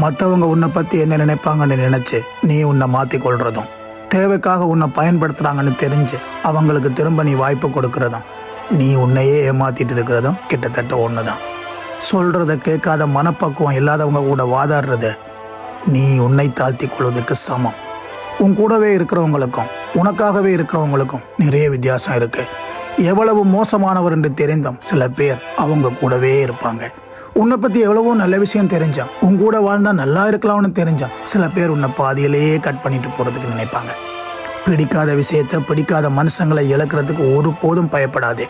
மற்றவங்க உன்னை பற்றி என்ன நினைப்பாங்கன்னு நினச்சி நீ உன்னை மாற்றிக்கொள்றதும், தேவைக்காக உன்னை பயன்படுத்துகிறாங்கன்னு தெரிஞ்சு அவங்களுக்கு திரும்ப நீ வாய்ப்பு கொடுக்கறதும், நீ உன்னையே ஏமாற்றிட்டு இருக்கிறதும் கிட்டத்தட்ட ஒன்று தான். சொல்கிறத கேட்காத மனப்பக்குவம் இல்லாதவங்க கூட வாதாடுறது நீ உன்னை தாழ்த்தி கொள்வதற்கு சமம். உன் கூடவே இருக்கிறவங்களுக்கும் உனக்காகவே இருக்கிறவங்களுக்கும் நிறைய வித்தியாசம் இருக்குது. எவ்வளவு மோசமானவர் என்று தெரிந்தும் சில பேர் அவங்க கூடவே இருப்பாங்க. உன்னை பற்றி எவ்வளவோ நல்ல விஷயம் தெரிஞ்சான், உன் கூட வாழ்ந்தால் நல்லா இருக்கலாம்னு தெரிஞ்சான் சில பேர் உன்னை பாதியிலேயே கட் பண்ணிட்டு போகிறதுக்கு நினைப்பாங்க. பிடிக்காத விஷயத்தை, பிடிக்காத மனுஷங்களை இழக்கிறதுக்கு ஒருபோதும் பயப்படாதே.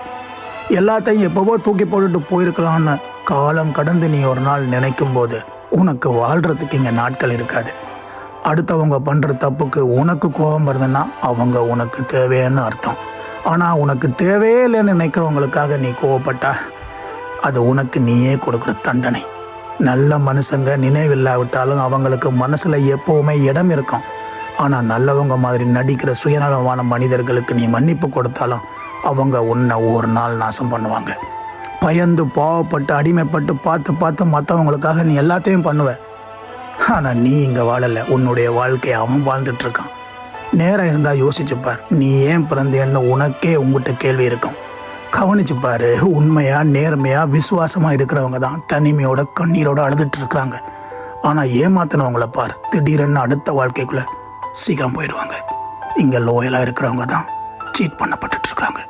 எல்லாத்தையும் எப்போவோ தூக்கி போட்டுட்டு போயிருக்கலான்னு காலம் கடந்து நீ ஒரு நாள் நினைக்கும் போது உனக்கு வாழ்கிறதுக்கு இங்கே நாட்கள் இருக்காது. அடுத்தவங்க பண்ணுற தப்புக்கு உனக்கு கோபம் வருதுன்னா அவங்க உனக்கு தேவைன்னு அர்த்தம். ஆனால் உனக்கு தேவையே இல்லைன்னு நினைக்கிறவங்களுக்காக நீ கோவப்பட்டா அது உனக்கு நீயே கொடுக்குற தண்டனை. நல்ல மனுஷங்க நினைவில்லாவிட்டாலும் அவங்களுக்கு மனசில் எப்போவுமே இடம் இருக்கும். ஆனால் நல்லவங்க மாதிரி நடிக்கிற சுயநலமான மனிதர்களுக்கு நீ மன்னிப்பு கொடுத்தாலும் அவங்க உன்னை ஒரு நாள் நாசம் பண்ணுவாங்க. பயந்து பாவப்பட்டு அடிமைப்பட்டு பார்த்து பார்த்து மற்றவங்களுக்காக நீ எல்லாத்தையும் பண்ணுவ. ஆனால் நீ இங்கே வாழலை, உன்னுடைய வாழ்க்கையை அவன் வாழ்ந்துட்டுருக்கான். நேரம் இருந்தால் யோசிச்சுப்பார், நீ ஏன் பிறந்தேன்னு உனக்கே உங்ககிட்ட கேள்வி இருக்கும். கவனிச்சுப்பார், உண்மையாக நேர்மையாக விசுவாசமாக இருக்கிறவங்க தான் தனிமையோட கண்ணீரோட அழுதுட்டு இருக்கிறாங்க. ஆனால் ஏமாத்தினவங்கள பார், திடீரென்னு அடுத்த வாழ்க்கைக்குள்ளே சீக்கிரம் போயிடுவாங்க. இங்கே லோயலாக இருக்கிறவங்க தான் சீட் பண்ணப்பட்டுட்டு இருக்கிறாங்க.